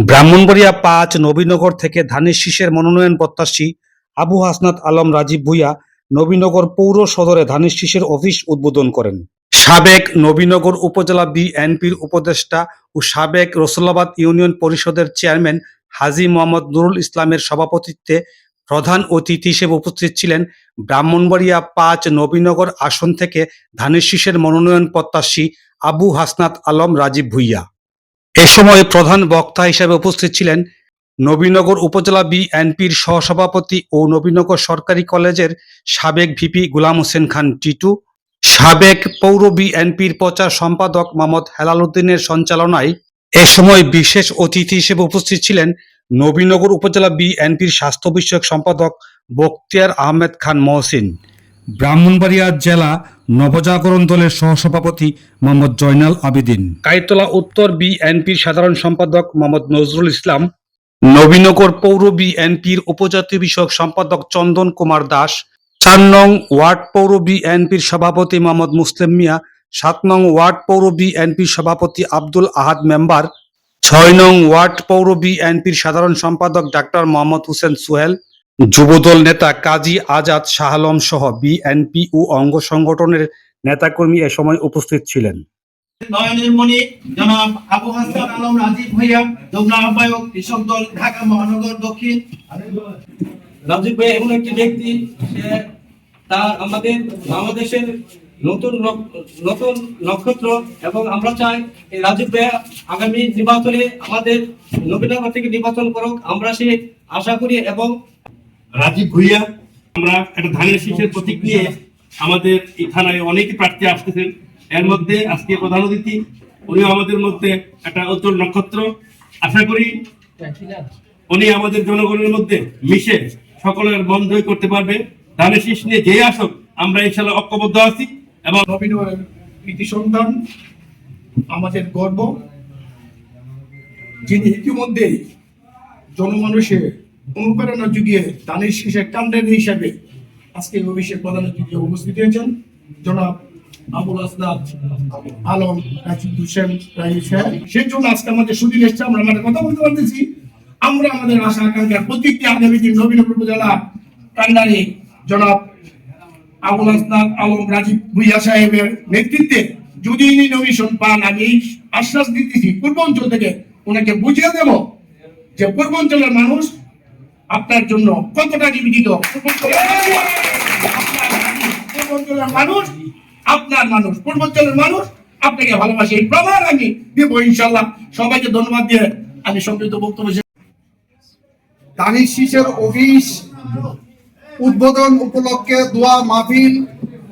ব্রাহ্মণবাড়িয়া ৫ নবীনগর থেকে ধানের শীষের মনোনয়ন প্রত্যাশী আবু হাসনাত আলম রাজীব ভূঁইয়া নবীনগর পৌর সদরে ধানের শীষের অফিস উদ্বোধন করেন। সাবেক নবীনগর উপজেলা বিএনপির উপদেষ্টা ও সাবেক রসুলাবাদ ইউনিয়ন পরিষদের চেয়ারম্যান হাজী মোহাম্মদ নুরুল ইসলামের সভাপতিত্বে প্রধান অতিথি হিসেবে উপস্থিত ছিলেন ব্রাহ্মণবাড়িয়া ৫ নবীনগর আসন থেকে ধানের শীষের মনোনয়ন প্রত্যাশী আবু হাসনাত আলম রাজীব ভূঁইয়া। এ সময় প্রধান বক্তা হিসেবে উপস্থিত ছিলেন নবীনগর উপজেলা বিএনপির সহসভাপতি ও নবীনগর সরকারি কলেজের সাবেক ভিপি গোলাম হোসেন খান টিটু, সাবেক পৌর বিএনপির প্রচার সম্পাদক মোহাম্মদ হেলাল উদ্দিনের সঞ্চালনায় এ সময় বিশেষ অতিথি হিসেবে উপস্থিত ছিলেন নবীনগর উপজেলা বিএনপির স্বাস্থ্য বিষয়ক সম্পাদক বখতিয়ার আহমেদ খান মহসিন, ব্রাহ্মণবাড়িয়া জেলা নবজাগরণ দলের সহসভাপতি মোহাম্মদ জয়নাল আবেদিন, কাইতলা উত্তর বিএনপির সাধারণ সম্পাদক মোহাম্মদ নজরুল ইসলাম, নবীনগর পৌর বিএনপির উপজাতীয় বিষয়ক সম্পাদক চন্দন কুমার দাস, ৪ নং ওয়ার্ড পৌর বিএনপির সভাপতি মোহাম্মদ মুসলিম মিয়া, ৭ নং ওয়ার্ড পৌর বিএনপির সভাপতি আব্দুল আহাদ মেম্বার, ৬ নং ওয়ার্ড পৌর বিএনপির সাধারণ সম্পাদক ডাক্তার মোহাম্মদ হোসেন সোহেল, যুবদল নেতা কাজী আজাদ শাহ আলম সহ বিএনপি ও অঙ্গ সংগঠনের নেতাকর্মী এ সময় উপস্থিত ছিলেন। নয়নের মণি জনাব আবু হাসনাত আলম রাজীব ভূঁইয়া, যুগ্ম আহ্বায়ক কৃষক দল ঢাকা মহানগর দক্ষিণ। রাজীব ভাই এমন একটি ব্যক্তি, সে তার আমাদের বাংলাদেশের নতুন নতুন নক্ষত্র, এবং আমরা চাই এই রাজীব ভাই আগামী নির্বাচনে আমাদের নবীনগর থেকে নির্বাচন করুক, আমরা সে আশা করি। এবং রাজীব ভূঁইয়া, আমরা একটা ধানের শীষের প্রতীক নিয়ে আমাদের এই থানায় অনেক প্রার্থী আসতেছেন, এর মধ্যে আজকে প্রধান অতিথি উনি আমাদের মধ্যে একটা উজ্জ্বল নক্ষত্র। আশা করি উনি আমাদের জনগণের মধ্যে মিশে সকলের মন জয় করতে পারবে। ধানের শীষ নিয়ে যে আসুক, আমরা ইনশাআল্লাহ ঐক্যবদ্ধ আছি। এবং নবীনগরের কৃতি সন্তান, আমাদের গর্ব, যিনি ইতিমধ্যে জনমানুষের অনুপ্রেরণা যুগিয়ে ধানের শীষের কান্ডারি হিসাবে আজকে অভিষেক প্রধান অতিথি উপস্থিত হয়েছেন জনাব আবু হাসনাত আলম রাজীব হোসেন সাহেব। সেই জন্য আজকে আমাদের সুদিন এসছে, আমরা আমাদের কথা বলতে পারতেছি। আমরা আমাদের আশা আকাঙ্ক্ষার প্রত্যেকটি আগামী দিন নবীনগর উপজেলা কান্ডারি জনাব আবু হাসনাত আলম রাজীব ভূঁইয়া সাহেবের নেতৃত্বে যদি ইনি নমিনেশন পান, আমি এই আশ্বাস দিতেছি পূর্বাঞ্চল থেকে ওনাকে বুঝিয়ে দেব যে পূর্বাঞ্চলের মানুষ আপনার জন্য কতটা নিবেদিত। পূর্বাঞ্চলের মানুষ আপনার মানুষ, পূর্বাঞ্চলের মানুষ আপনাকে ভালোবাসে, এই প্রমাণ আমি দেবো ইনশাল্লাহ। সবাইকে ধন্যবাদ দিয়ে আমি সংক্ষিপ্ত বক্তব্য। ধানের শীষের অফিস উদ্বোধন উপলক্ষে দোয়া মাহফিল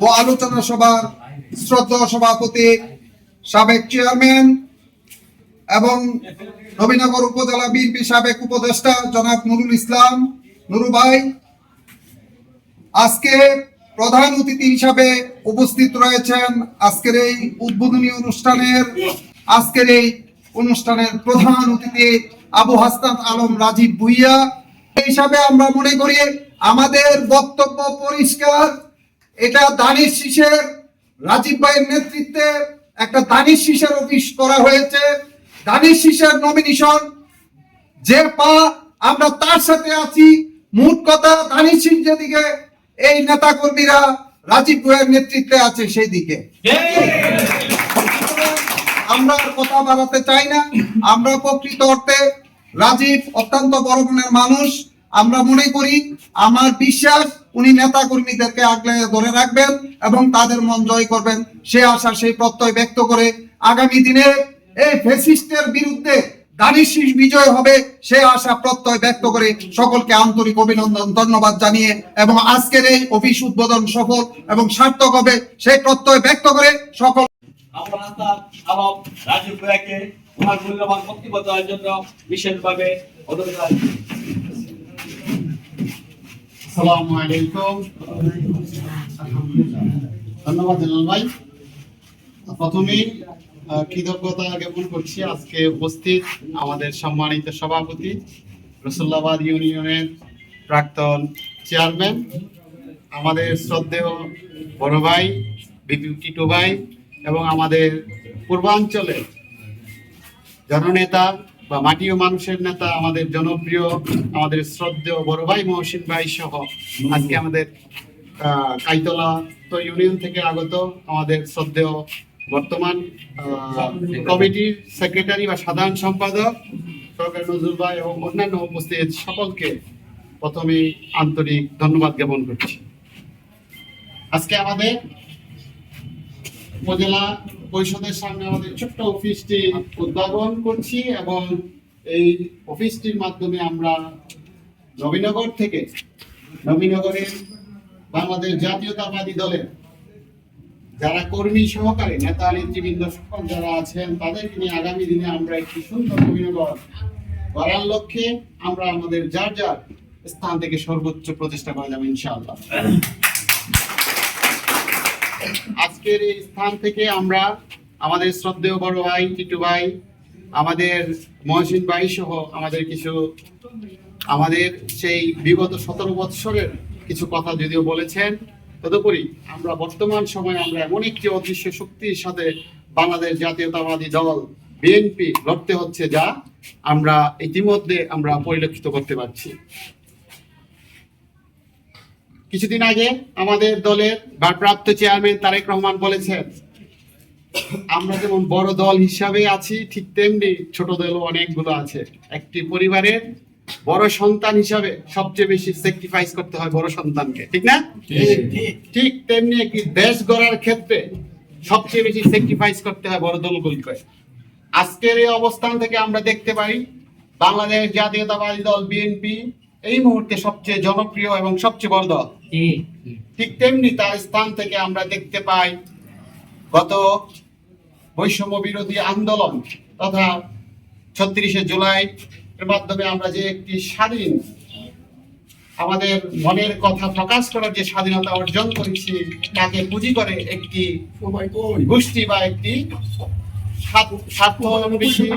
ও আলোচনা সভার শ্রদ্ধেয় সভাপতি সাবেক চেয়ারম্যান এবং নবীনগর উপজেলা বিএনপি সাবেক উপদেষ্টা জনাব নুরুল ইসলাম নুরু ভাই আজকে প্রধান অতিথি হিসাবে উপস্থিত রয়েছেন। আজকের এই উদ্বোধনী অনুষ্ঠানের প্রধান অতিথি আবু হাসনাত আলম রাজীব ভূঁইয়া হিসাবে আমরা মনে করি আমাদের বক্তব্য পরিষ্কার। এটা ধানের শীষের রাজীব ভাইয়ের নেতৃত্বে একটা ধানের শীষের অফিস করা হয়েছে। ধানের শীষের নমিনেশন যে আমরা তার সাথে আছি। মোট কথা ধানের শীষ যেদিকে, এই নেতা কর্মীরা রাজীব ভাইয়ের নেতৃত্বে আছে সেই দিকে। আমরা আর কথা বাড়াতে চাই না। আমরা প্রকৃত অর্থে রাজীব অত্যন্ত বড় মনের মানুষ। আমরা মনে করি, আমার বিশ্বাস উনি নেতা কর্মীদেরকে আগলে ধরে রাখবেন এবং তাদের মন জয় করবেন, সে আশা সেই প্রত্যয় ব্যক্ত করে আগামী দিনে এই ফ্যাসিস্টের বিরুদ্ধে ধানের শীষ বিজয় হবে সে আশা প্রত্যয় ব্যক্ত করে সকলকে আন্তরিক অভিনন্দন ধন্যবাদ জানিয়ে এবং আজকের এই অফিস উদ্বোধন সফল এবং সার্থক হবে সেই প্রত্যয় ব্যক্ত করে সকল আবু হাসনাত আলম রাজীব ভাইকে ওনার মূল্যবান বক্তব্য দেওয়ার জন্য বিশেষভাবে অনুরোধ। আসসালামু আলাইকুম। ধন্যবাদ জানাল ভাই। প্রথমেই কৃতজ্ঞতা জ্ঞাপন করছি আজকে উপস্থিত আমাদের সম্মানিত সভাপতি, রসুল্লাবাদ ইউনিয়নের প্রাক্তন চেয়ারম্যান, আমাদের শ্রদ্ধেয় বড় ভাই বিপি টিটু ভাই এবং আমাদের পূর্বাঞ্চলের জননেতা বা মাটি ও মানুষের নেতা, আমাদের জনপ্রিয়, আমাদের শ্রদ্ধেয় বড় ভাই মহসিন ভাই সহ আজকে আমাদের কাইতলা তো ইউনিয়ন থেকে আগত আমাদের শ্রদ্ধেয় বর্তমান কমিটির সেক্রেটারি বা সাধারণ সম্পাদক সরকার নজরুল ভাই এবং অন্যান্য উপস্থিত সকলকে প্রথমে আন্তরিক ধন্যবাদ জ্ঞাপন করছি। আজকে আমাদের উপজেলা পরিষদের সামনে আমাদের ছোট্ট অফিসটি উদ্ভাবন করছি এবং এই অফিসটির মাধ্যমে আমরা নবীনগর থেকে নবীনগরের বাংলাদেশ জাতীয়তাবাদী দলের যারা কর্মী সহকারে নেতা নেতৃবৃন্দ সকল যারা আছেন তাদেরকে নিয়ে আগামী দিনে আমরা একটি সুন্দর নবীনগর গড়ার লক্ষ্যে আমরা আমাদের যার যার স্থান থেকে সর্বোচ্চ প্রচেষ্টা করে যাবো ইনশাআল্লাহ। আজকের এই স্থান থেকে আমরা আমাদের শ্রদ্ধেয় বড় ভাই টিটু ভাই, আমাদের মহসিন ভাই সহ আমাদের কিছু আমাদের সেই বিগত 17 বৎসরের কিছু কথা যদিও বলেছেন, তদুপরি আমরা বর্তমান সময়ে আমরা এমন একটি অদৃশ্য শক্তির সাথে বাংলাদেশ জাতীয়তাবাদী দল বিএনপি লড়তে হচ্ছে যা আমরা ইতিমধ্যে আমরা পরিলক্ষিত করতে পারছি। কিছুদিন আগে আমাদের দলের ভারপ্রাপ্ত চেয়ারম্যান তারেক রহমান বলেছেন, আমরা যেমন বড় দল হিসাবে আছি ঠিক তেমনি ছোট দলও অনেকগুলো আছে। একটি পরিবারের বড় সন্তান হিসাবে সবচেয়ে বেশি স্যাক্রিফাইস করতে হয় বড় সন্তানকে, ঠিক না? ঠিক তেমনি একটি দেশ গড়ার ক্ষেত্রে সবচেয়ে বেশি স্যাক্রিফাইস করতে হয় বড় দলগুলোকে। আজকের এই অবস্থান থেকে আমরা দেখতে পাই বাংলাদেশ জাতীয়তাবাদী দল বিএনপি এই মুহূর্তে সবচেয়ে জনপ্রিয় এবং সবচেয়ে বড় দল। ঠিক তেমনি তার স্থান থেকে আমরা দেখতে পাই গত বৈষম্য বিরোধী আন্দোলন তথা 36শে জুলাই এর মাধ্যমে আমরা যে একটি স্বাধীন আমাদের মনের কথা প্রকাশ করার যে স্বাধীনতা অর্জন করেছি তাকে পুঁজি করে একটি গোষ্ঠী বা একটি স্বার্থবেশী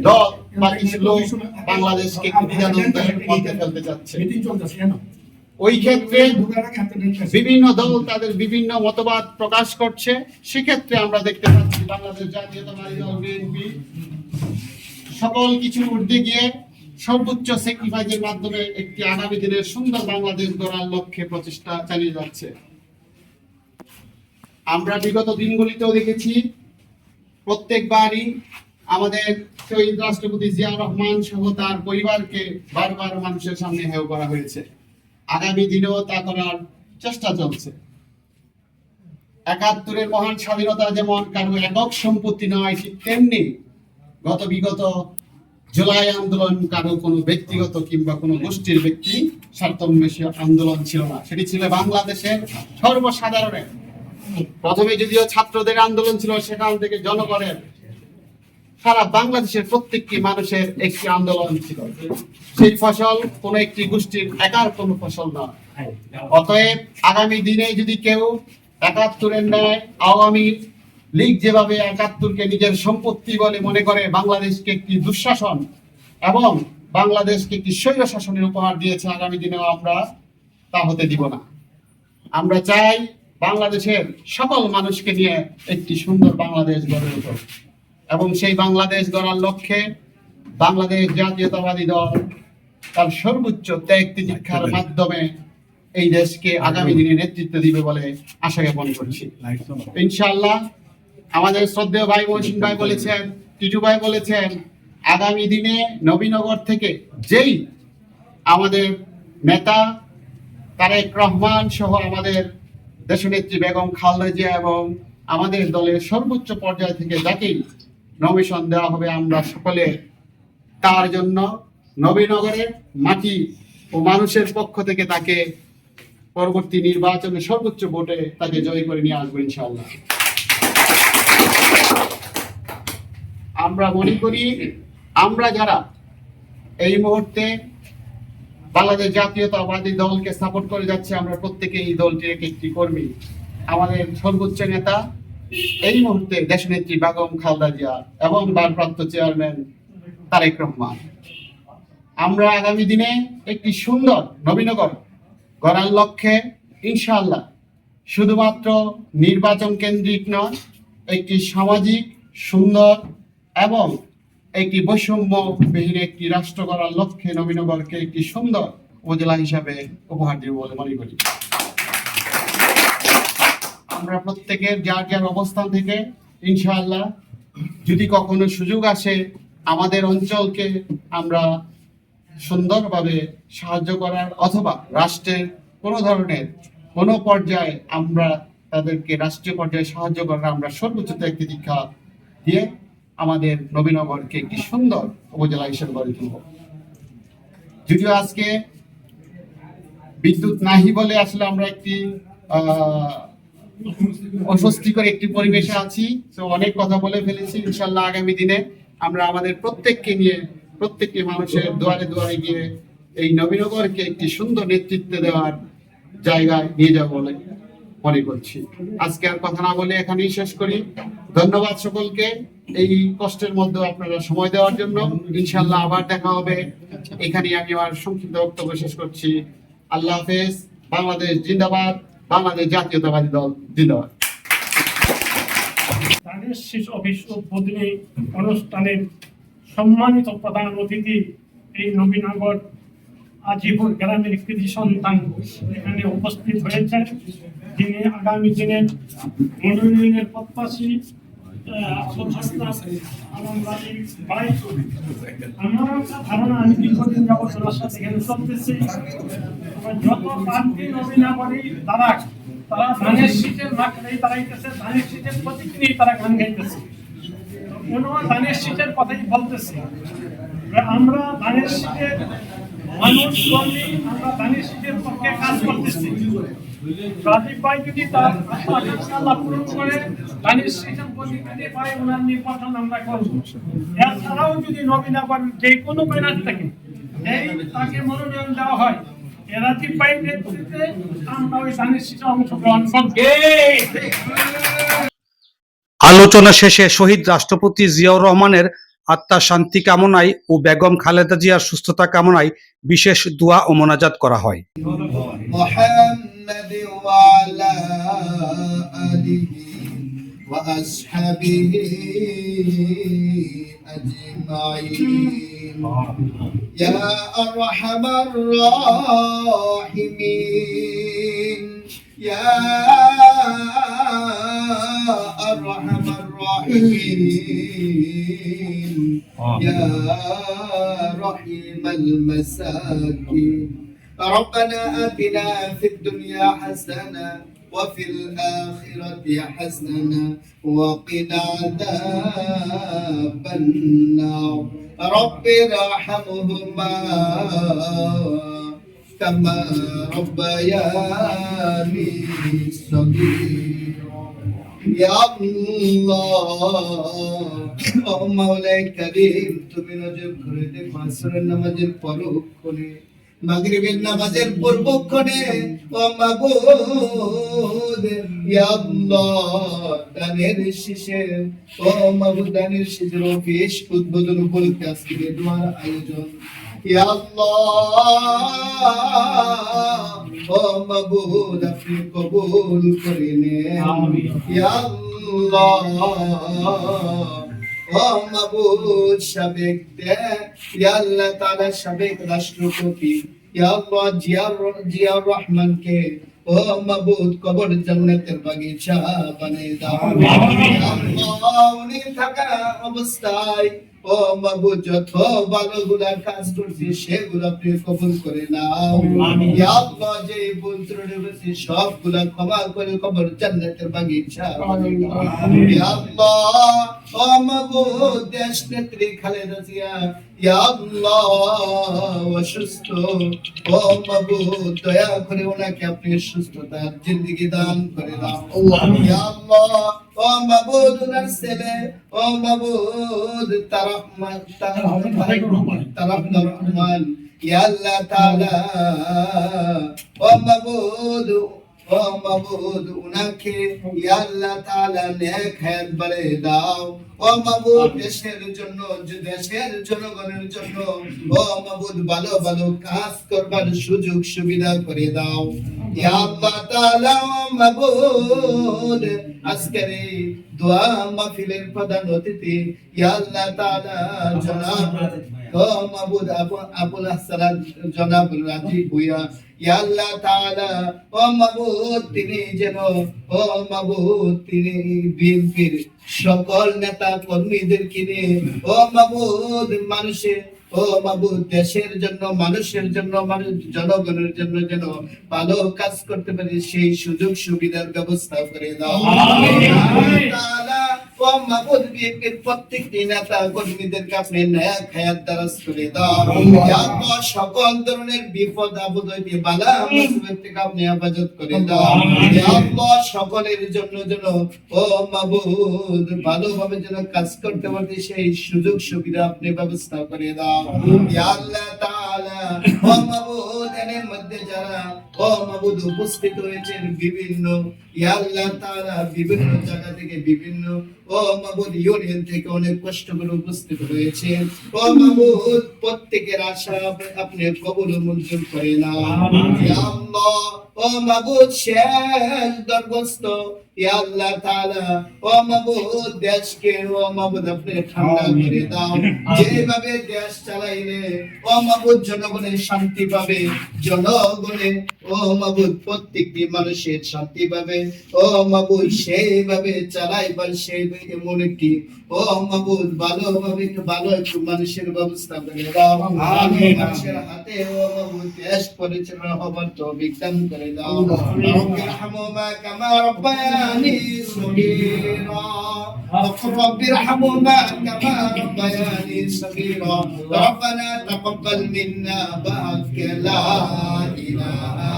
দল বা কিছু লোক বাংলাদেশকে দ্বিধাদ্বন্দ্বের মধ্যে ফেলতে চাচ্ছে। ওই ক্ষেত্রে বিভিন্ন দল তাদের বিভিন্ন মতবাদ প্রকাশ করছে। সেক্ষেত্রে আমরা দেখতে পাচ্ছি বাংলাদেশ জাতীয়তাবাদী দল বিএনপি সকল কিছু ঊর্ধ্বে গিয়ে সর্বোচ্চ স্যাক্রিফাইসের মাধ্যমে একটি আগামী দিনের সুন্দর বাংলাদেশ গড়ার লক্ষ্যে প্রচেষ্টা চালিয়ে যাচ্ছে। আমরা বিগত দিনগুলিতেও দেখেছি প্রত্যেকবারই আমাদের শহীদ রাষ্ট্রপতি জিয়া রহমান সহ তার পরিবারকে বারবার মানুষের সামনে হেয় করা হয়েছে। আগামী দিনেও তা করার চেষ্টা চলছে। ৭১-এর মহান স্বাধীনতা যেমন কারো একক সম্পত্তি নয়, ঠিক তেমনি বিগত জুলাই আন্দোলন কারো কোনো ব্যক্তিগত কিংবা কোনো গোষ্ঠীর ব্যক্তি স্বার্থন্বেষী আন্দোলন ছিল না, সেটি ছিল বাংলাদেশের সর্বসাধারণের। প্রথমে যদিও ছাত্রদের আন্দোলন ছিল, সেখান থেকে জনগণের সারা বাংলাদেশের প্রত্যেকটি মানুষের একটি আন্দোলন ছিল। সেই ফসল কোনো একটি গোষ্ঠীর একার কোনো ফসল নয়। অতএব আগামী দিনে যদি কেউ ৭১-এর ন্যায় আওয়ামী লীগ যেভাবে ৭১-কে নিজের সম্পত্তি বলে মনে করে বাংলাদেশকে একটি দুঃশাসন এবং বাংলাদেশকে একটি স্বৈর শাসনের উপহার দিয়েছে, আগামী দিনেও আমরা তা হতে দিব না। আমরা চাই বাংলাদেশের সকল মানুষকে নিয়ে একটি সুন্দর বাংলাদেশ গড়ে উঠুক এবং সেই বাংলাদেশ গড়ার লক্ষ্যে বাংলাদেশ জাতীয়তাবাদী দল তার সর্বোচ্চ ত্যাগ তিতিক্ষার মাধ্যমে এই দেশকে আগামী দিনে নেতৃত্ব দিবে বলে আশা জ্ঞাপন করছি। ইনশাআল্লাহ আমাদের শ্রদ্ধেয় ভাই মহসিন ভাই বলেছেন, টিটু ভাই বলেছেন, আগামী দিনে নবীনগর থেকে যেই আমাদের নেতা তারেক রহমান সহ আমাদের দেশনেত্রী বেগম খালেদা জিয়া এবং আমাদের দলের সর্বোচ্চ পর্যায় থেকে যাকেই নমিশন দেওয়া হবে, আমরা সকলে তার জন্য নবীনগরের মাটি ও মানুষের পক্ষ থেকে তাকে পরবর্তী নির্বাচনে সর্বোচ্চ ভোটে তাকে জয় করে নিয়ে আসবো ইনশাআল্লাহ। আমরা মনে করি আমরা যারা এই মুহূর্তে বাংলাদেশ জাতীয়তাবাদী দলকে সাপোর্ট করে যাচ্ছে, আমরা প্রত্যেকে এই দলটির একটি কর্মী। আমাদের সর্বোচ্চ নেতা এই মুহূর্তে দেশনেত্রী বেগম খালেদা জিয়া এবং ভারপ্রাপ্ত চেয়ারম্যান তারেক রহমান। আমরা আগামী দিনে একটি সুন্দর নবীনগর গড়ার লক্ষ্যে ইনশাআল্লাহ শুধুমাত্র নির্বাচন কেন্দ্রিক নয়, একটি সামাজিক সুন্দর এবং একটি বৈষম্যবিহীন একটি রাষ্ট্র করার লক্ষ্যে নবীনগরকে একটি সুন্দর উপজেলা হিসাবে উপহার দেব বলে মনে করি। আমরা প্রত্যেকের যার যার অবস্থান থেকে ইনশাআল্লাহ যদি কখনো সুযোগ আসে আমাদের অঞ্চলকে আমরা সুন্দরভাবে সাহায্য করার অথবা রাষ্ট্রের কোনো ধরনের কোনো পর্যায়ে আমরা তাদেরকে রাষ্ট্রীয় পর্যায়ে সাহায্য করার আমরা সর্বোচ্চ একটি দীক্ষা দিয়ে আমাদের নবীনগরকে একটি সুন্দর উপজেলা হিসেবে গড়ে তুলব। যদিও আজকে বিদ্যুৎ নাহি বলে আসলে আমরা একটি অস্বস্তিকর একটি পরিবেশে আছি, তো অনেক কথা বলে ফেলেছি। ইনশাল্লাহ আগামী দিনে আমরা আমাদের প্রত্যেককে নিয়ে প্রত্যেকটি মানুষের দুয়ারে দুয়ারে গিয়ে এই নবীনগরকে একটি সুন্দর নেতৃত্ব দেওয়ার জায়গায় নিয়ে যাব বলে মনে করছি। আজকে আর কথা না বলে এখানেই শেষ করি। ধন্যবাদ সকলকে এই কষ্টের মধ্যে আপনারা সময় দেওয়ার জন্য। ইনশাল্লাহ আবার দেখা হবে। এখানেই আমি আমার সংক্ষিপ্ত বক্তব্য শেষ করছি। আল্লাহ হাফেজ। বাংলাদেশ জিন্দাবাদ। বাংলাদেশ জাতীয়তাবাদী দল জিন্দাবাদ। ধানের শীষ অফিস উদ্বোধনী অনুষ্ঠানের সম্মানিত প্রধান অতিথি এই নবীনগর আজিপুর গ্রামের কৃতি সন্তান এখানে উপস্থিত হয়েছেন, যিনি আগামী দিনে মনোনয়নের প্রত্যাশী আবুল হাসনাত আলম রাজীব ভাই। আমার ধারণা আমি দীর্ঘদিন যাবত ওনার সাথে এখানে চলতেছি। যত প্রান্তি নবীনগরী তারা ধানের শীতের মাঠেই দাঁড়াইতেছে, ধানের শীতের প্রতীক নিয়ে তারা গান গাইতেছে। কোনো ধানের শীতের কথাই বলতেছে। আমরা ধানের শীতের মানুষ কর্মী, আমরা ধানের শীতের পক্ষে কাজ করতেছি। রাজীব ভাই যদি তার আশা পূরণ করে ধানের শীতের প্রতীক দিতে পারে, ওনার নির্বাচন আমরা করব। এছাড়াও যদি নবীনগর যে কোনো ব্যানার থেকে তাকে মনোনয়ন দেওয়া হয়, রাজীব ভাইয়ের নেতৃত্বে আমরা ওই ধানের শীতে অংশগ্রহণ করব। আলোচনা শেষে শহীদ রাষ্ট্রপতি জিয়াউর রহমানের আত্মার শান্তি কামনায় ও বেগম খালেদা জিয়ার সুস্থতা কামনায় বিশেষ দোয়া ও মোনাজাত করা হয়। محمد وعلى آله وأصحابه أجمعين يا أرحم الراحمين يا أرحم الراحمين يا رحيم المساكين ربنا آتنا في الدنيا حسنة وفي الآخرة حسنة وقنا عذاب النار رب ارحمهما كما ربياني صغيرا يا الله ও মাওলাই করিম, তুমি নজর করে দেখো আসরের নামাজের পরক্ষণে, মাগরিবের নামাজের পূর্বক্ষণে, ও মাবুদ ইয়া আল্লাহ দানের শীষে, ও মাবুদ দানের শীষের অফিস উদ্বোধন উপলক্ষে আজকের দোয়ার আয়োজন, ইয়া আল্লাহ ও মাবুদ আপনি কবুল করে নেন, আমিন ইয়া আল্লাহ ও মাবুদ সাবেক ইয়া আল্লাহ তাআলা সাবেক রাষ্ট্রপতি ইয়া আল্লাহ জিয়াউর রহমানকে ও মাবুদ কবর জান্নাতের বাগিচা বানিয়ে দাও, আমিন আল্লাহ উনি থাকা অবস্থায় ও মাবুদ যত ভালো গুলা কাজ করছি সেগুলো আপনি কবুল করে নাও, আমিন ইয়া আল্লাহ যে ভুল ত্রুটি হয়েছে সবগুলা ক্ষমা করে কবর জান্নাতের বাগিচা বানিয়ে দাও, আমিন ইয়া আল্লাহ ও মাবুদ দেশ নেত্রী খালেদা জিয়া ইয়া আল্লাহ অসুস্থ, ও মাবুদ দয়া করে ওনাকে আপনি সুস্থতার জিন্দেগি দান করে দাও, আমিন ইয়া আল্লাহ ও মাবুদ ওনার ছেলে ও মাবুদ তারাফ রহমান ইয়া আল্লাহ তাআলা ও মাবুদ ও মাবুদ উনাকে ইয়া আল্লাহ তাআলা নেক হায়াত বাড়িয়ে দাও। ও মাবুদ দেশের জন্য, দেশের জনগণের জন্য ও মাবুদ ভালো ভালো কাজ করবার সুযোগ সুবিধা করে দাও। ইয়া আল্লাহ তাআলা ও মাবুদ আজকের এই দোয়া মাহফিলের প্রধান অতিথি ইয়া আল্লাহ তাআলা জনাব ও মাবুদ আবুল হাসান জনাব রাজীব ভুইয়া, ইয়া আল্লাহ তাআলা ও মাবুদ তিনি যেন ও মাবুদ তিনি বিএনপির সকল নেতা কর্মীদেরকে নিয়ে ও মাবুদ মানুষের ও মাবুদ দেশের জন্য, মানুষের জন্য, মানুষ জনগণের জন্য যেন ভালো কাজ করতে পারে সেই সুযোগ সুবিধার ব্যবস্থা করে দাও। তাআলা ও মাবুদ বিএনপির প্রত্যেকটি নেতা কর্মীদেরকে আপনি নেক হায়াত দারাজ করে দাও। ইয়া আল্লাহ সকল ধরনের বিপদ আপদ হইতে বালা মুসিবত থেকে আপনি হেফাজত করে দাও। ইয়া আল্লাহ সকলের জন্য যেন ও মাবুদ ভালোভাবে যেন কাজ করতে পারে সেই সুযোগ সুবিধা আপনি ব্যবস্থা করে দাও। ইয়া আল্লাহ তাআলা ও মাবুদ এর মধ্যে যারা ও মাবুদ উপস্থিত হয়েছেন বিভিন্ন ইয়া আল্লাহ তাআলা বিভিন্ন জায়গা থেকে বিভিন্ন ও মাবুদ ইউনিয়ন থেকে অনেক কষ্ট করে উপস্থিত হয়েছে। ও মাবুদ প্রত্যেকের আশা আপনি কবুল ও মঞ্জুর করে নাও। ইয়া আল্লাহ ও মাবুদ শেষ দরখাস্ত ইয়া আল্লাহ তাআলা ও মাবুদ দেশকে ও মাবুদ আপনি ঠান্ডা করে দাও। যেভাবে দেশ চালাইলে ও মাবুদ জনগণের শান্তি পাবে, জনগণে ও মাবুদ প্রত্যেকটি মানুষের শান্তি পাবে ও মাবুদ সেইভাবে চালাইবার সেই এমন একটি ও মাবুদ ভালোভাবে ভালো একটু মানুষের ব্যবস্থা করে দাও। আমিন। মানুষের হাতে ও মাবুদ দেশ পরিচালনা হবার তৌফিক দান করে দাও। রব্বিরহামহুমা কামা রব্বায়ানি সগীরা, রব্বিরহামহুমা কামা রব্বায়ানি সগীরা, রব্বানা তাকাব্বাল মিন্না বা'কা লা ইলাহা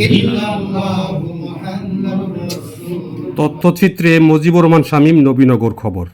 ইল্লাল্লাহু মুহাম্মাদুর রাসূলুল্লাহ। তথ্যচিত্রে মজিবুর রহমান শামীম, নবীনগর খবর।